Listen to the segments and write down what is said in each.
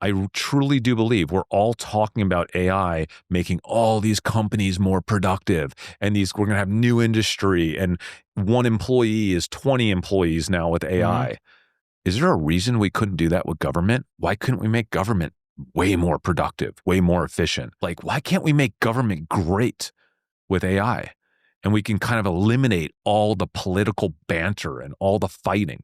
I truly do believe we're all talking about AI making all these companies more productive, and we're going to have new industry, and one employee is 20 employees now with AI. Is there a reason we couldn't do that with government? Why couldn't we make government way more productive, way more efficient? Like, why can't we make government great with AI? And we can kind of eliminate all the political banter and all the fighting.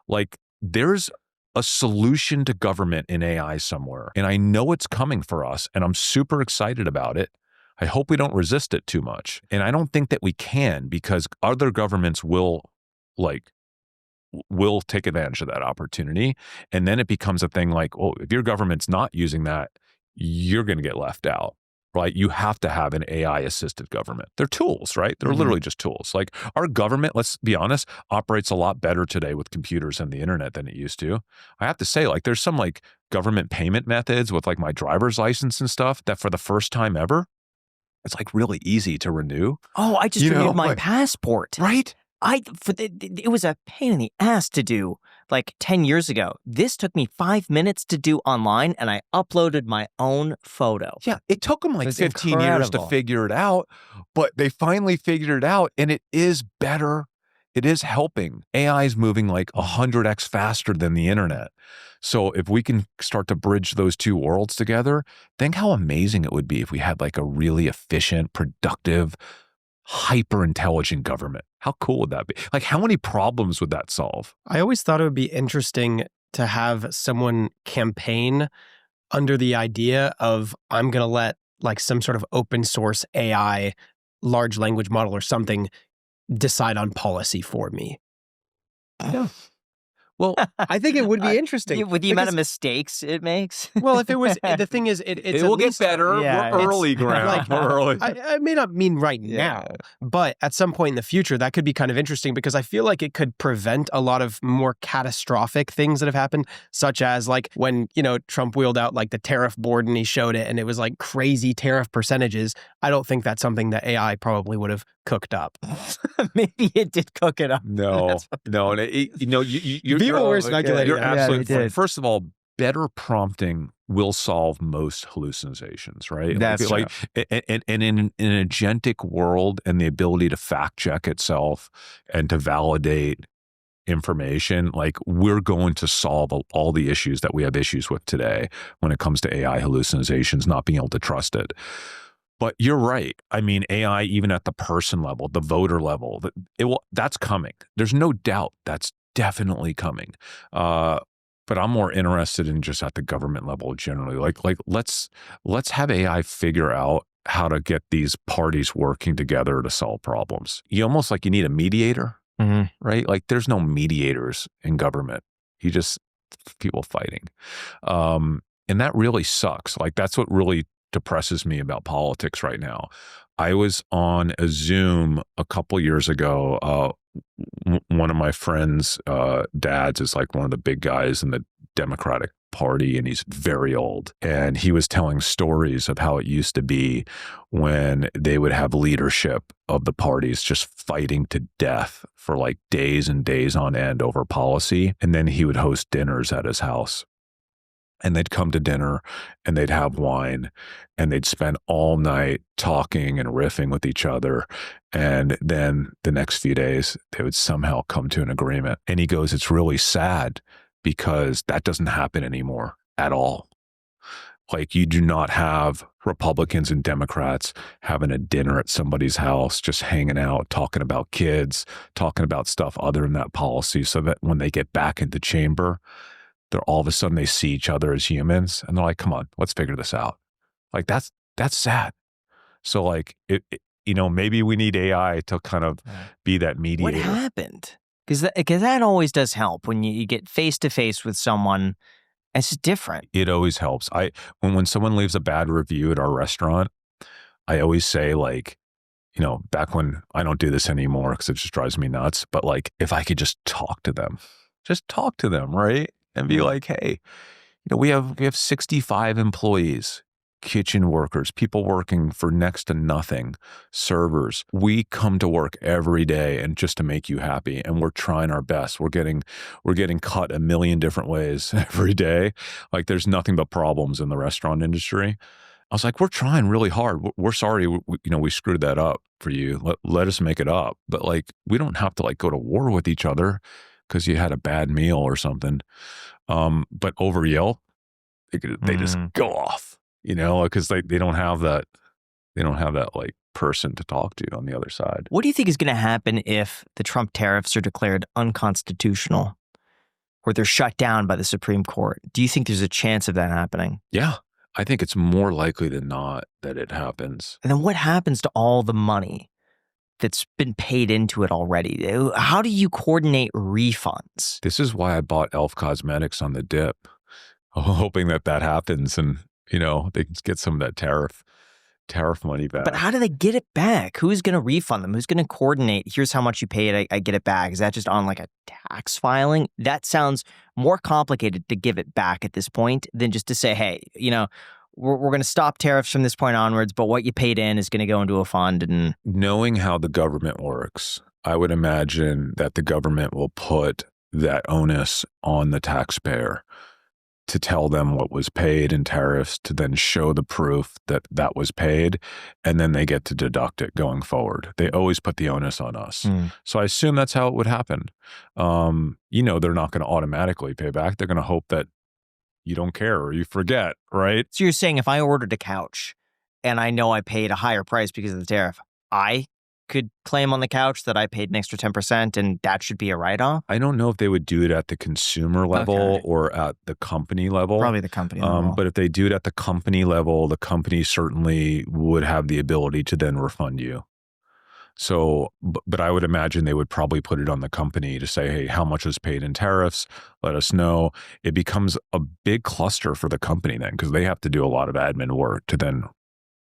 Like, there's a solution to government in AI somewhere. And I know it's coming for us, and I'm super excited about it. I hope we don't resist it too much. And I don't think that we can, because other governments will take advantage of that opportunity. And then it becomes a thing like, oh, if your government's not using that, you're going to get left out. Right? You have to have an AI-assisted government. They're tools, right? They're literally just tools. Like, our government, let's be honest, operates a lot better today with computers and the internet than it used to. I have to say, like, there's some like government payment methods with like my driver's license and stuff that for the first time ever, it's like really easy to renew. Oh, I just renewed my passport. Right? It was a pain in the ass to do like 10 years ago. This took me 5 minutes to do online, and I uploaded my own photo. Yeah, it took them like 15 years to figure it out, but they finally figured it out, and it is better. It is helping. AI is moving like 100x faster than the internet. So if we can start to bridge those two worlds together, think how amazing it would be if we had like a really efficient, productive, hyper-intelligent government. How cool would that be? Like, how many problems would that solve? I always thought it would be interesting to have someone campaign under the idea of, I'm going to let like some sort of open source AI, large language model or something decide on policy for me. Yeah. Well, I think it would be interesting. With the amount of mistakes it makes. Well, if it was, the thing is, it will get better. Yeah, we're early ground. Like, we're early. I may not mean right now, but at some point in the future, that could be kind of interesting, because I feel like it could prevent a lot of more catastrophic things that have happened, such as like when, Trump wheeled out like the tariff board and he showed it and it was like crazy tariff percentages. I don't think that's something that AI probably would have cooked up. Maybe it did cook it up. No. People were speculating. You're absolutely right. First of all, better prompting will solve most hallucinations, right? That's like and in an agentic world, and the ability to fact check itself and to validate information, like, we're going to solve all the issues that we have issues with today when it comes to AI hallucinations, not being able to trust it. But you're right. I mean, AI, even at the person level, the voter level, that's coming. There's no doubt that's definitely coming. But I'm more interested in just at the government level generally. Like let's have AI figure out how to get these parties working together to solve problems. You almost like you need a mediator, right? Like, there's no mediators in government. You just people fighting. And that really sucks. Like, that's what really depresses me about politics right now. I was on a Zoom a couple years ago. One of my friends' dads is like one of the big guys in the Democratic Party, and he's very old. And he was telling stories of how it used to be when they would have leadership of the parties just fighting to death for like days and days on end over policy. And then he would host dinners at his house. And they'd come to dinner and they'd have wine and they'd spend all night talking and riffing with each other. And then the next few days, they would somehow come to an agreement. And he goes, it's really sad because that doesn't happen anymore at all. Like, you do not have Republicans and Democrats having a dinner at somebody's house, just hanging out, talking about kids, talking about stuff other than that policy, so that when they get back into chamber, they're all of a sudden they see each other as humans and they're like, come on, let's figure this out. Like, that's sad. So like, maybe we need AI to kind of be that mediator. What happened? Because that always does help when you get face to face with someone. It's different. It always helps. When someone leaves a bad review at our restaurant, I always say, like, back when, I don't do this anymore because it just drives me nuts, but like, if I could just talk to them, right? And be like, hey, we have 65 employees. kitchen workers, people working for next to nothing, servers. We come to work every day and just to make you happy, and we're trying our best. We're getting cut a million different ways every day. Like there's nothing but problems in the restaurant industry. I was like, we're trying really hard. We're sorry, we screwed that up for you. Let us make it up. But like, we don't have to like go to war with each other because you had a bad meal or something. But over Yelp, they just go off, because they don't have that. They don't have that like person to talk to on the other side. What do you think is going to happen if the Trump tariffs are declared unconstitutional or they're shut down by the Supreme Court? Do you think there's a chance of that happening? Yeah, I think it's more likely than not that it happens. And then what happens to all the money that's been paid into it already? How do you coordinate refunds? This is why I bought Elf Cosmetics on the dip, hoping that happens and, they can get some of that tariff money back. But how do they get it back? Who's going to refund them? Who's going to coordinate? Here's how much you paid. I get it back. Is that just on like a tax filing? That sounds more complicated to give it back at this point than just to say, hey, we're going to stop tariffs from this point onwards, but what you paid in is going to go into a fund. And knowing how the government works, I would imagine that the government will put that onus on the taxpayer to tell them what was paid in tariffs, to then show the proof that was paid, and then they get to deduct it going forward. They always put the onus on us. So I assume that's how it would happen. They're not going to automatically pay back. They're going to hope that you don't care or you forget, right? So you're saying if I ordered a couch and I know I paid a higher price because of the tariff, I could claim on the couch that I paid an extra 10% and that should be a write-off? I don't know if they would do it at the consumer level or at the company level. Probably the company level. But if they do it at the company level, the company certainly would have the ability to then refund you. So, but I would imagine they would probably put it on the company to say, hey, how much was paid in tariffs? Let us know. It becomes a big cluster for the company then, because they have to do a lot of admin work to then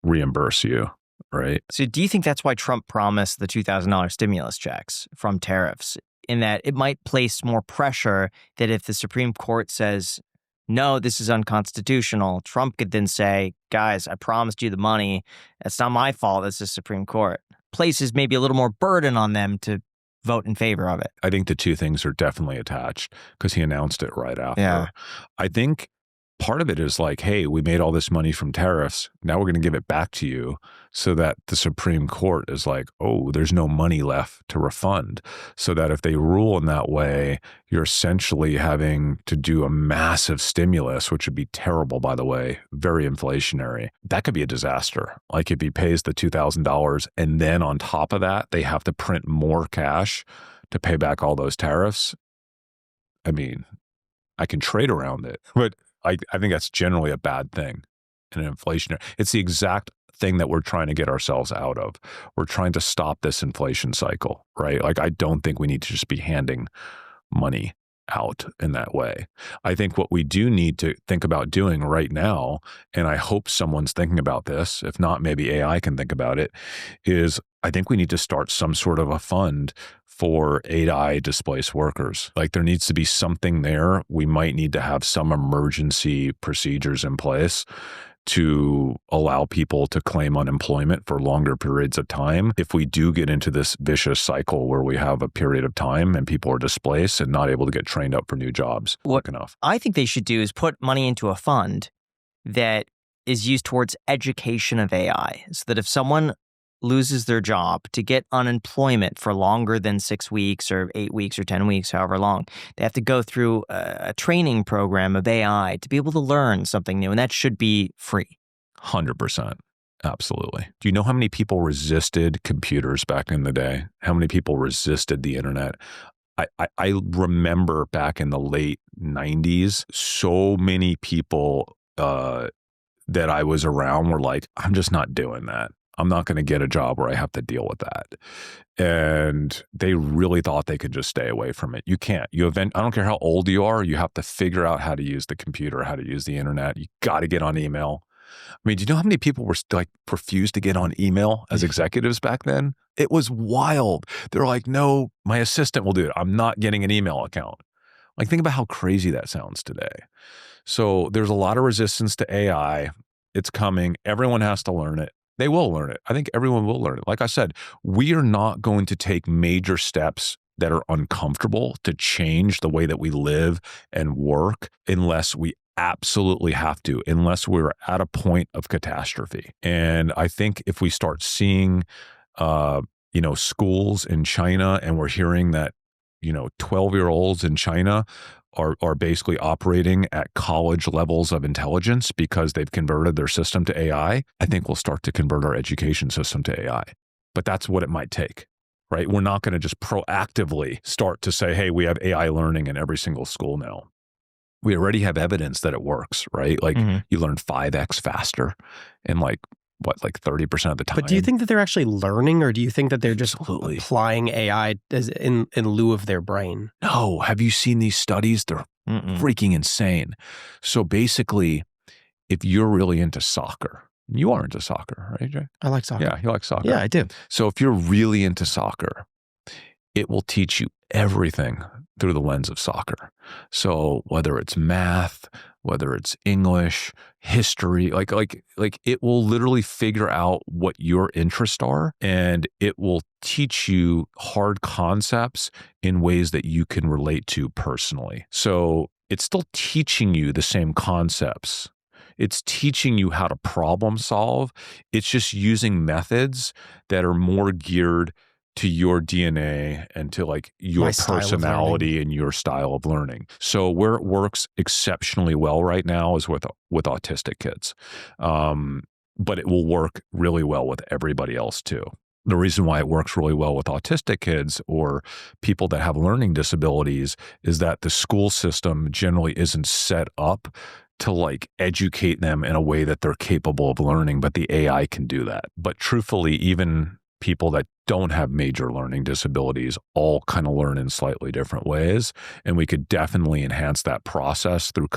reimburse you. Right. So do you think that's why Trump promised the $2,000 stimulus checks from tariffs, in that it might place more pressure that if the Supreme Court says, no, this is unconstitutional, Trump could then say, guys, I promised you the money. That's not my fault. That's the Supreme Court. Places maybe a little more burden on them to vote in favor of it. I think the two things are definitely attached because he announced it right after. Yeah. I think part of it is like, hey, we made all this money from tariffs. Now we're going to give it back to you, so that the Supreme Court is like, oh, there's no money left to refund. So that if they rule in that way, you're essentially having to do a massive stimulus, which would be terrible, by the way, very inflationary. That could be a disaster. Like if he pays the $2,000 and then on top of that, they have to print more cash to pay back all those tariffs. I mean, I can trade around it, but I think that's generally a bad thing in an inflationary. It's the exact thing that we're trying to get ourselves out of. We're trying to stop this inflation cycle, right? Like, I don't think we need to just be handing money out in that way. I think what we do need to think about doing right now, and I hope someone's thinking about this, if not, maybe AI can think about it, is I think we need to start some sort of a fund for AI displaced workers. Like there needs to be something there. We might need to have some emergency procedures in place to allow people to claim unemployment for longer periods of time. If we do get into this vicious cycle where we have a period of time and people are displaced and not able to get trained up for new jobs quick enough. I think they should do is put money into a fund that is used towards education of AI, so that if someone loses their job, to get unemployment for longer than 6 weeks or 8 weeks or 10 weeks, however long, they have to go through a training program of AI to be able to learn something new. And that should be free. 100%. Absolutely. Do you know how many people resisted computers back in the day? How many people resisted the internet? I remember back in the late 90s, so many people that I was around were like, I'm just not doing that. I'm not going to get a job where I have to deal with that. And they really thought they could just stay away from it. You can't. I don't care how old you are, you have to figure out how to use the computer, how to use the internet. You got to get on email. I mean, do you know how many people were like refused to get on email as executives back then? It was wild. They're like, no, my assistant will do it. I'm not getting an email account. Like, think about how crazy that sounds today. So there's a lot of resistance to AI. It's coming. Everyone has to learn it. They will learn it. I think everyone will learn it. Like I said, we are not going to take major steps that are uncomfortable to change the way that we live and work unless we absolutely have to, unless we're at a point of catastrophe. And I think if we start seeing, schools in China, and we're hearing that, 12-year-olds in China are basically operating at college levels of intelligence because they've converted their system to AI, I think we'll start to convert our education system to AI. But that's what it might take, right? We're not going to just proactively start to say, hey, we have AI learning in every single school now. We already have evidence that it works, right? Like you learn 5x faster in like 30% of the time. But do you think that they're actually learning, or do you think that they're just applying AI as in lieu of their brain? No. Have you seen these studies? They're freaking insane. So basically, if you're really into soccer, you are into soccer, right, Jay? I like soccer. Yeah, you like soccer. Yeah, I do. So if you're really into soccer, it will teach you everything through the lens of soccer. So whether it's math, whether it's English, history, like it will literally figure out what your interests are, and it will teach you hard concepts in ways that you can relate to personally. So it's still teaching you the same concepts. It's teaching you how to problem solve. It's just using methods that are more geared to your DNA and to like your personality and your style of learning. So where it works exceptionally well right now is with autistic kids. But it will work really well with everybody else too. The reason why it works really well with autistic kids or people that have learning disabilities is that the school system generally isn't set up to like educate them in a way that they're capable of learning, but the AI can do that. But truthfully, even people that don't have major learning disabilities all kind of learn in slightly different ways. And we could definitely enhance that process through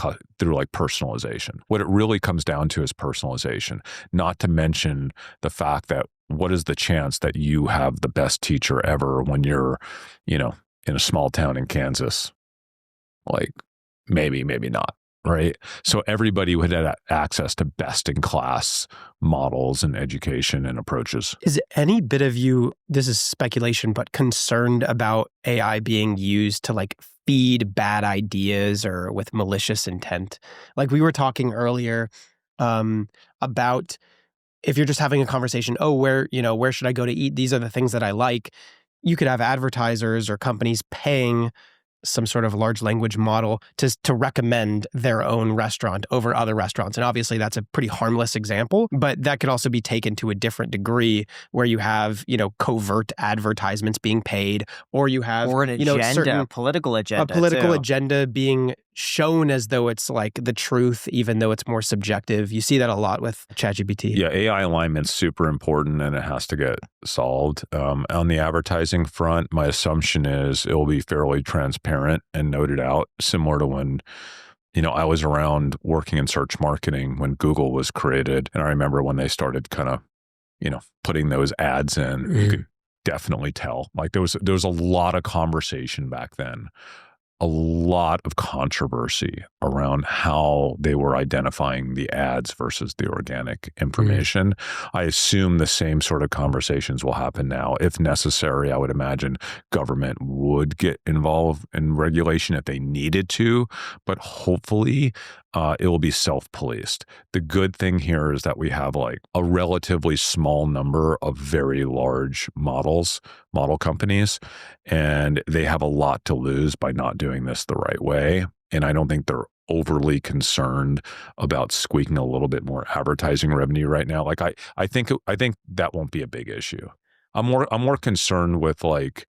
like personalization. What it really comes down to is personalization, not to mention the fact that what is the chance that you have the best teacher ever when you're, in a small town in Kansas? Like maybe not. Right. So everybody would have access to best in class models and education and approaches. Is any bit of you, this is speculation, but concerned about AI being used to like feed bad ideas or with malicious intent? Like we were talking earlier about if you're just having a conversation, where should I go to eat? These are the things that I like. You could have advertisers or companies paying some sort of large language model to recommend their own restaurant over other restaurants. And obviously that's a pretty harmless example, but that could also be taken to a different degree where you have, covert advertisements being paid, or you have an agenda, political agenda being shown as though it's like the truth, even though it's more subjective. You see that a lot with ChatGPT. Yeah, AI alignment's super important and it has to get solved. On the advertising front, my assumption is it will be fairly transparent and noted out, similar to when, I was around working in search marketing when Google was created. And I remember when they started kind of, putting those ads in, you could definitely tell. Like there was a lot of conversation back then. A lot of controversy around how they were identifying the ads versus the organic information. I assume the same sort of conversations will happen now. If necessary, I would imagine government would get involved in regulation if they needed to, but hopefully it will be self-policed. The good thing here is that we have like a relatively small number of very large model companies, and they have a lot to lose by not doing this the right way. And I don't think they're overly concerned about squeaking a little bit more advertising revenue right now. Like I think that won't be a big issue. I'm more concerned with like,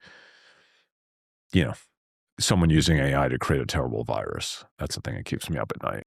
someone using AI to create a terrible virus. That's the thing that keeps me up at night.